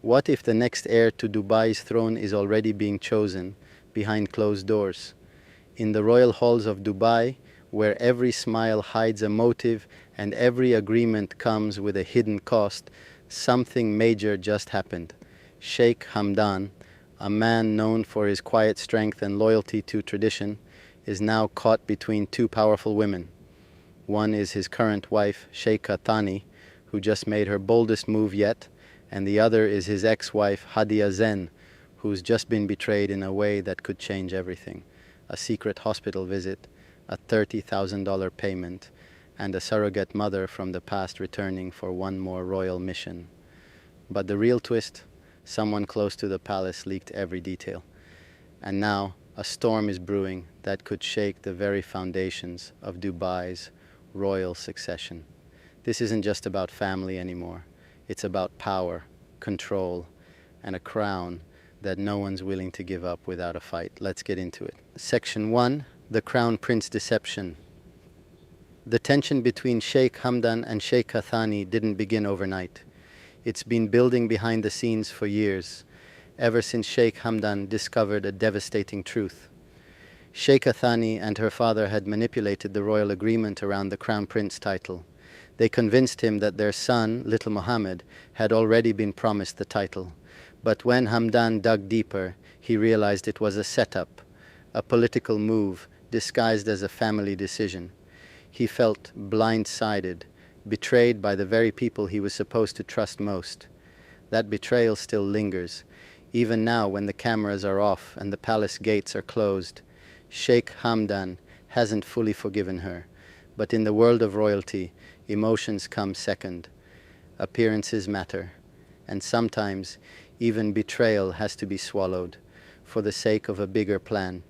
What if the next heir to Dubai's throne is already being chosen behind closed doors? In the royal halls of Dubai, where every smile hides a motive and every agreement comes with a hidden cost, something major just happened. Sheikh Hamdan, a man known for his quiet strength and loyalty to tradition, is now caught between two powerful women. One is his current wife, Sheikha Thani, who just made her boldest move yet, and the other is his ex-wife, Haadiya, who's just been betrayed in a way that could change everything. A secret hospital visit, a $30,000 payment, and a surrogate mother from the past returning for one more royal mission. But the real twist, someone close to the palace leaked every detail. And now, a storm is brewing that could shake the very foundations of Dubai's royal succession. This isn't just about family anymore. It's about power, control, and a crown that no one's willing to give up without a fight. Let's get into it. Section 1. The Crown Prince Deception. The tension between Sheikh Hamdan and Sheikha Thani didn't begin overnight. It's been building behind the scenes for years, ever since Sheikh Hamdan discovered a devastating truth. Sheikha Thani and her father had manipulated the royal agreement around the Crown Prince title. They convinced him that their son, little Mohammed, had already been promised the title. But when Hamdan dug deeper, he realized it was a setup, a political move disguised as a family decision. He felt blindsided, betrayed by the very people he was supposed to trust most. That betrayal still lingers, even now when the cameras are off and the palace gates are closed. Sheikh Hamdan hasn't fully forgiven her, but in the world of royalty, emotions come second. Appearances matter, and sometimes even betrayal has to be swallowed for the sake of a bigger plan.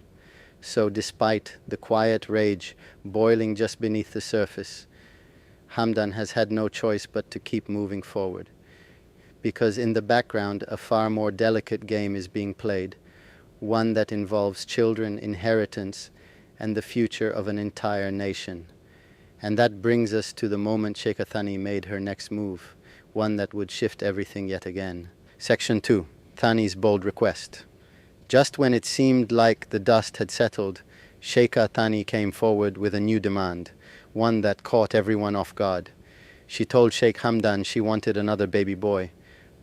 So despite the quiet rage boiling just beneath the surface, Hamdan has had no choice but to keep moving forward. Because in the background, a far more delicate game is being played, one that involves children, inheritance, and the future of an entire nation. And that brings us to the moment Sheikha Thani made her next move, one that would shift everything yet again. Section 2. Thani's bold request. Just when it seemed like the dust had settled, Sheikha Thani came forward with a new demand, one that caught everyone off guard. She told Sheikh Hamdan she wanted another baby boy,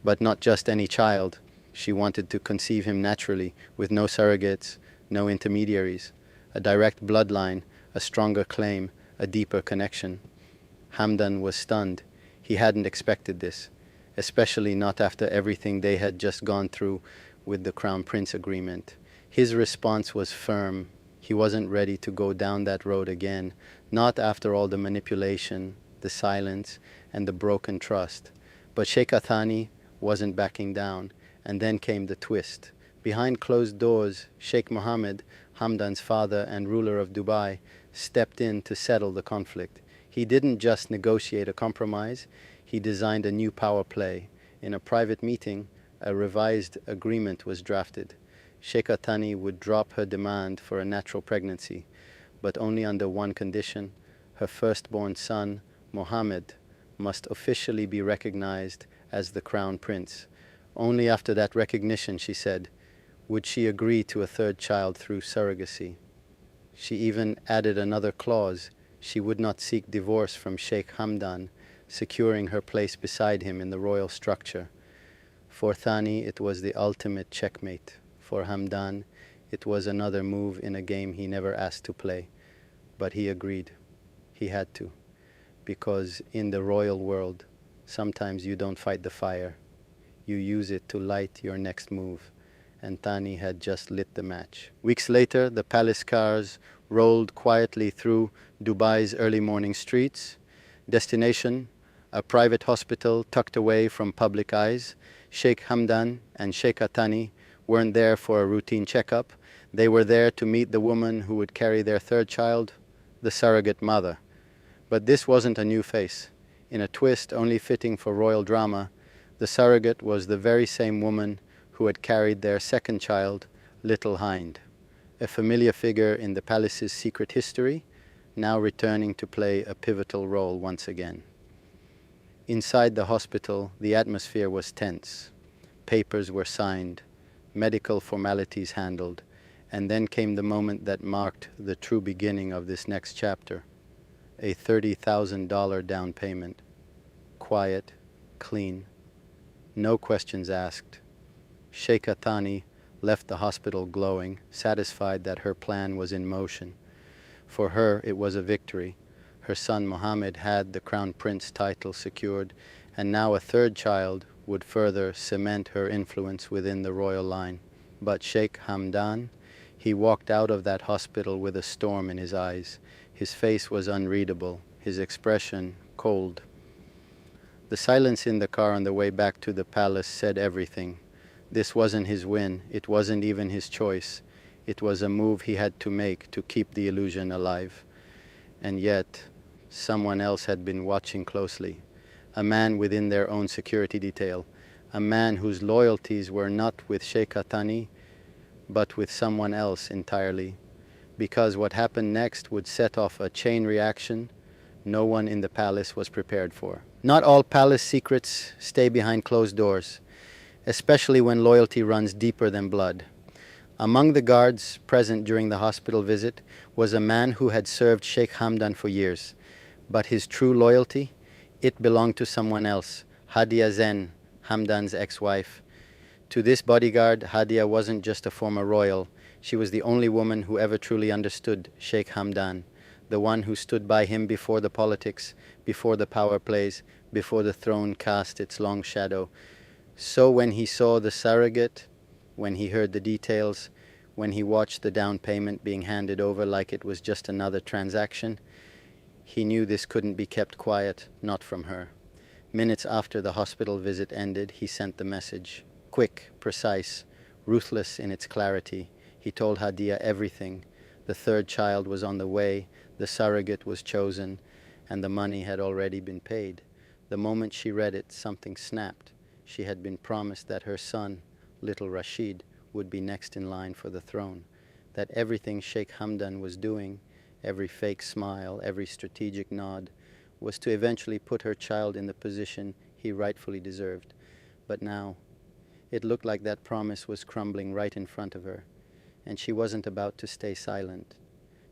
but not just any child. She wanted to conceive him naturally, with no surrogates, no intermediaries, a direct bloodline, a stronger claim, a deeper connection. Hamdan was stunned. He hadn't expected this, especially not after everything they had just gone through with the Crown Prince agreement. His response was firm. He wasn't ready to go down that road again, not after all the manipulation, the silence, and the broken trust. But Sheikha Thani wasn't backing down, and then came the twist. Behind closed doors, Sheikh Mohammed, Hamdan's father and ruler of Dubai, stepped in to settle the conflict. He didn't just negotiate a compromise, he designed a new power play. In a private meeting, a revised agreement was drafted. Sheikha Thani would drop her demand for a natural pregnancy, but only under one condition: her firstborn son, Mohammed, must officially be recognized as the Crown Prince. Only after that recognition, she said, would she agree to a third child through surrogacy. She even added another clause: she would not seek divorce from Sheikh Hamdan, securing her place beside him in the royal structure. For Thani, it was the ultimate checkmate. For Hamdan, it was another move in a game he never asked to play. But he agreed. He had to. Because in the royal world, sometimes you don't fight the fire. You use it to light your next move. And Thani had just lit the match. Weeks later, the palace cars rolled quietly through Dubai's early morning streets. Destination: a private hospital tucked away from public eyes. Sheikh Hamdan and Sheikha Thani weren't there for a routine checkup. They were there to meet the woman who would carry their third child, the surrogate mother. But this wasn't a new face. In a twist only fitting for royal drama, the surrogate was the very same woman who had carried their second child, little Hind, a familiar figure in the palace's secret history, now returning to play a pivotal role once again. Inside the hospital, the atmosphere was tense. papers were signed, medical formalities handled, and then came the moment that marked the true beginning of this next chapter, a $30,000 down payment. Quiet, clean, no questions asked. Sheikh Thani left the hospital glowing, satisfied that her plan was in motion. For her, it was a victory. Her son Mohammed had the Crown Prince title secured, and now a third child would further cement her influence within the royal line. But Sheikh Hamdan, he walked out of that hospital with a storm in his eyes. His face was unreadable, his expression cold. The silence in the car on the way back to the palace said everything. This wasn't his win, it wasn't even his choice. It was a move he had to make to keep the illusion alive. And yet, someone else had been watching closely. A man within their own security detail. A man whose loyalties were not with Sheikh Thani, but with someone else entirely. Because what happened next would set off a chain reaction no one in the palace was prepared for. Not all palace secrets stay behind closed doors, especially when loyalty runs deeper than blood. Among the guards present during the hospital visit was a man who had served Sheikh Hamdan for years. But his true loyalty, it belonged to someone else, Haadiya, Hamdan's ex-wife. To this bodyguard, Haadiya wasn't just a former royal. She was the only woman who ever truly understood Sheikh Hamdan, the one who stood by him before the politics, before the power plays, before the throne cast its long shadow. So when he saw the surrogate, when he heard the details, when he watched the down payment being handed over like it was just another transaction, he knew this couldn't be kept quiet, not from her. Minutes after the hospital visit ended, he sent the message. Quick, precise, ruthless in its clarity. He told Haadiya everything. The third child was on the way, the surrogate was chosen, and the money had already been paid. The moment she read it, something snapped. She had been promised that her son, little Rashid, would be next in line for the throne. That everything Sheikh Hamdan was doing, every fake smile, every strategic nod, was to eventually put her child in the position he rightfully deserved. But now, it looked like that promise was crumbling right in front of her, and she wasn't about to stay silent,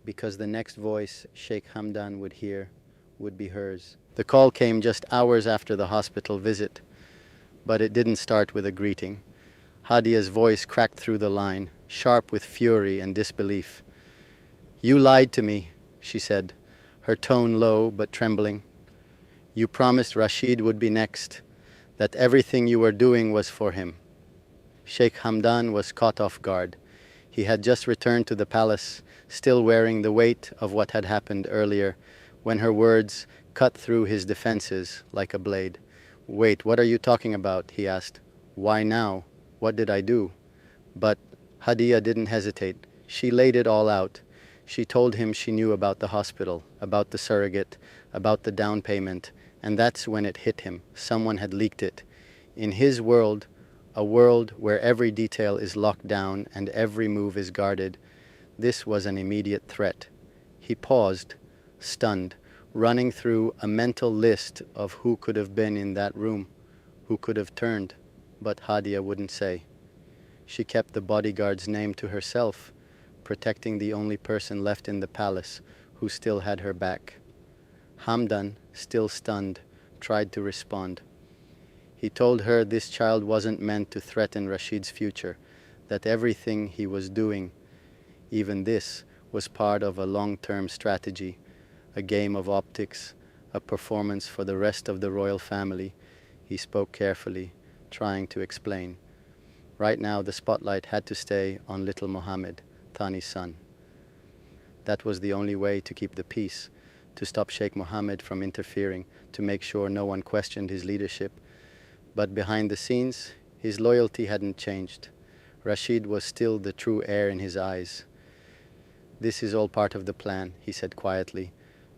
because the next voice Sheikh Hamdan would hear would be hers. The call came just hours after the hospital visit, but it didn't start with a greeting. Haadiya's voice cracked through the line, sharp with fury and disbelief. "You lied to me," she said, her tone low but trembling. "You promised Rashid would be next, that everything you were doing was for him." Sheikh Hamdan was caught off guard. He had just returned to the palace, still wearing the weight of what had happened earlier, when her words cut through his defenses like a blade. "Wait, what are you talking about?" he asked. "Why now? What did I do?" But Haadiya didn't hesitate. She laid it all out. She told him she knew about the hospital, about the surrogate, about the down payment, and that's when it hit him. Someone had leaked it. In his world, a world where every detail is locked down and every move is guarded, this was an immediate threat. He paused, stunned, running through a mental list of who could have been in that room, who could have turned, but Haadiya wouldn't say. She kept the bodyguard's name to herself, protecting the only person left in the palace who still had her back. Hamdan, still stunned, tried to respond. He told her this child wasn't meant to threaten Rashid's future, that everything he was doing, even this, was part of a long-term strategy, a game of optics, a performance for the rest of the royal family. He spoke carefully, trying to explain. Right now the spotlight had to stay on little Mohammed, Thani's son. That was the only way to keep the peace, to stop Sheikh Mohammed from interfering, to make sure no one questioned his leadership. But behind the scenes, his loyalty hadn't changed. Rashid was still the true heir in his eyes. "This is all part of the plan," he said quietly.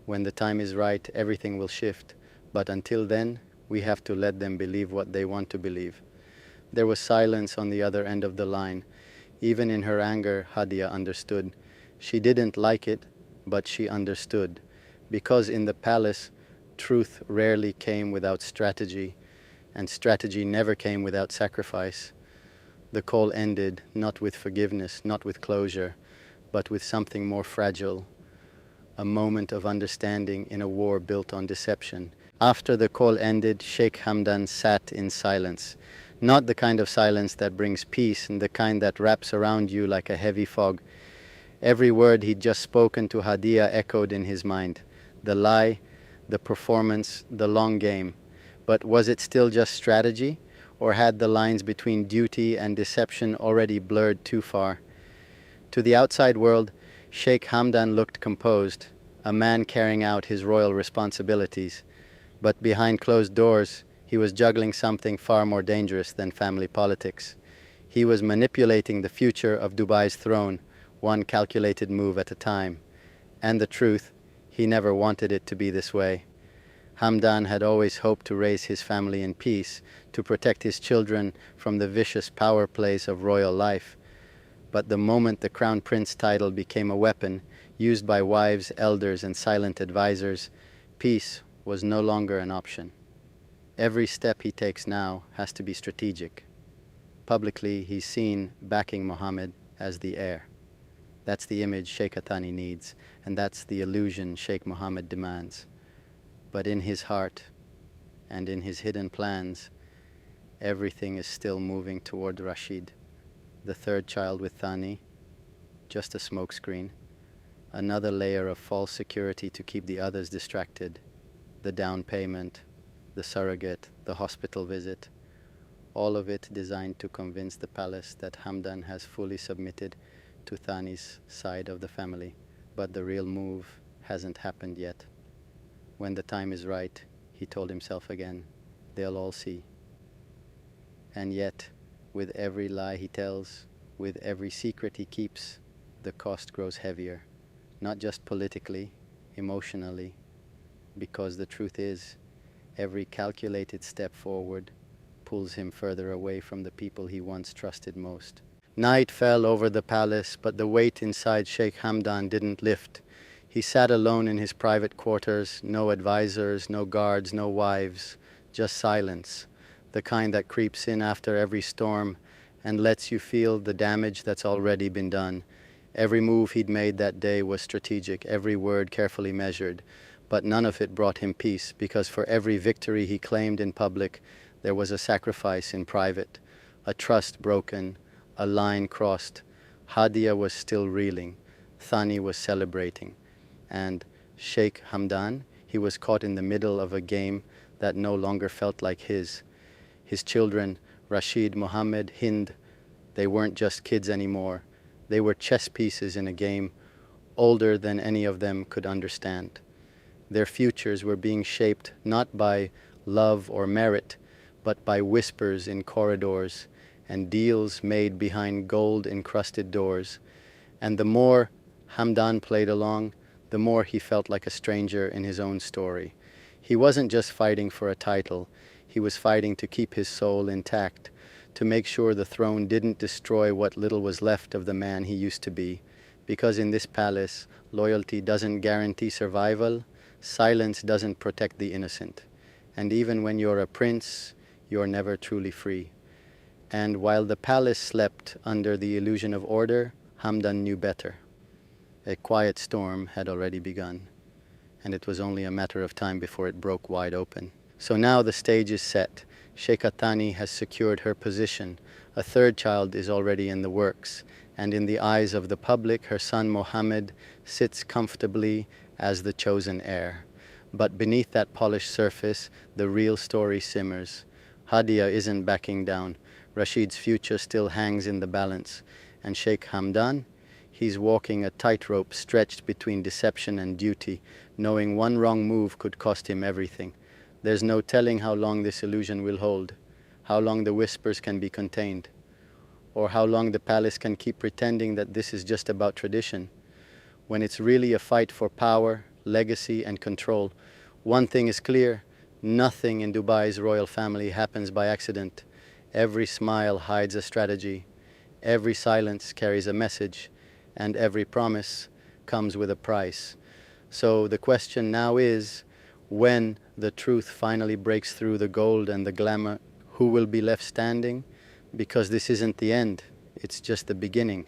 "When the time is right, everything will shift. But until then, we have to let them believe what they want to believe." There was silence on the other end of the line. Even in her anger, Haadiya understood. She didn't like it, but she understood. Because in the palace, truth rarely came without strategy. and strategy never came without sacrifice. The call ended not with forgiveness, not with closure, but with something more fragile, a moment of understanding in a war built on deception. After the call ended, Sheikh Hamdan sat in silence. Not the kind of silence that brings peace and the kind that wraps around you like a heavy fog. Every word he'd just spoken to Haadiya echoed in his mind. The lie, the performance, the long game. But was it still just strategy? Or had the lines between duty and deception already blurred too far? To the outside world, Sheikh Hamdan looked composed, a man carrying out his royal responsibilities. But behind closed doors, he was juggling something far more dangerous than family politics. He was manipulating the future of Dubai's throne, one calculated move at a time. And the truth, he never wanted it to be this way. Hamdan had always hoped to raise his family in peace, to protect his children from the vicious power plays of royal life. But the moment the crown prince title became a weapon, used by wives, elders, and silent advisors, peace was no longer an option. Every step he takes now has to be strategic. Publicly, he's seen backing Mohammed as the heir. That's the image Sheikh Thani needs, and that's the illusion Sheikh Mohammed demands. But in his heart and in his hidden plans, everything is still moving toward Rashid, the third child with Thani, just a smokescreen, another layer of false security to keep the others distracted, the down payment, the surrogate, the hospital visit, all of it designed to convince the palace that Hamdan has fully submitted to Thani's side of the family. But the real move hasn't happened yet. When the time is right, he told himself again, they'll all see. And yet, with every lie he tells, with every secret he keeps, the cost grows heavier, not just politically, emotionally, because the truth is, every calculated step forward pulls him further away from the people he once trusted most. Night fell over the palace, but the weight inside Sheikh Hamdan didn't lift. He sat alone in his private quarters, no advisors, no guards, no wives, just silence, the kind that creeps in after every storm and lets you feel the damage that's already been done. Every move he'd made that day was strategic, every word carefully measured, but none of it brought him peace, because for every victory he claimed in public, there was a sacrifice in private, a trust broken, a line crossed. Haadiya was still reeling, Thani was celebrating, and Sheikh Hamdan, he was caught in the middle of a game that no longer felt like his. His children, Rashid, Mohammed, Hind, they weren't just kids anymore. They were chess pieces in a game older than any of them could understand. Their futures were being shaped not by love or merit, but by whispers in corridors and deals made behind gold-encrusted doors. And the more Hamdan played along, the more he felt like a stranger in his own story. He wasn't just fighting for a title, he was fighting to keep his soul intact, to make sure the throne didn't destroy what little was left of the man he used to be. Because in this palace, loyalty doesn't guarantee survival, silence doesn't protect the innocent. And even when you're a prince, you're never truly free. And while the palace slept under the illusion of order, Hamdan knew better. A quiet storm had already begun, and it was only a matter of time before it broke wide open. So now the stage is set. Sheikh Thani has secured her position. A third child is already in the works, and in the eyes of the public, her son Mohammed sits comfortably as the chosen heir. But beneath that polished surface, the real story simmers. Haadiya isn't backing down. Rashid's future still hangs in the balance. And Sheikh Hamdan, he's walking a tightrope stretched between deception and duty, knowing one wrong move could cost him everything. There's no telling how long this illusion will hold, how long the whispers can be contained, or how long the palace can keep pretending that this is just about tradition, when it's really a fight for power, legacy, and control. One thing is clear, nothing in Dubai's royal family happens by accident. Every smile hides a strategy, every silence carries a message, and every promise comes with a price. So the question now is, when the truth finally breaks through the gold and the glamour, who will be left standing? Because this isn't the end, it's just the beginning.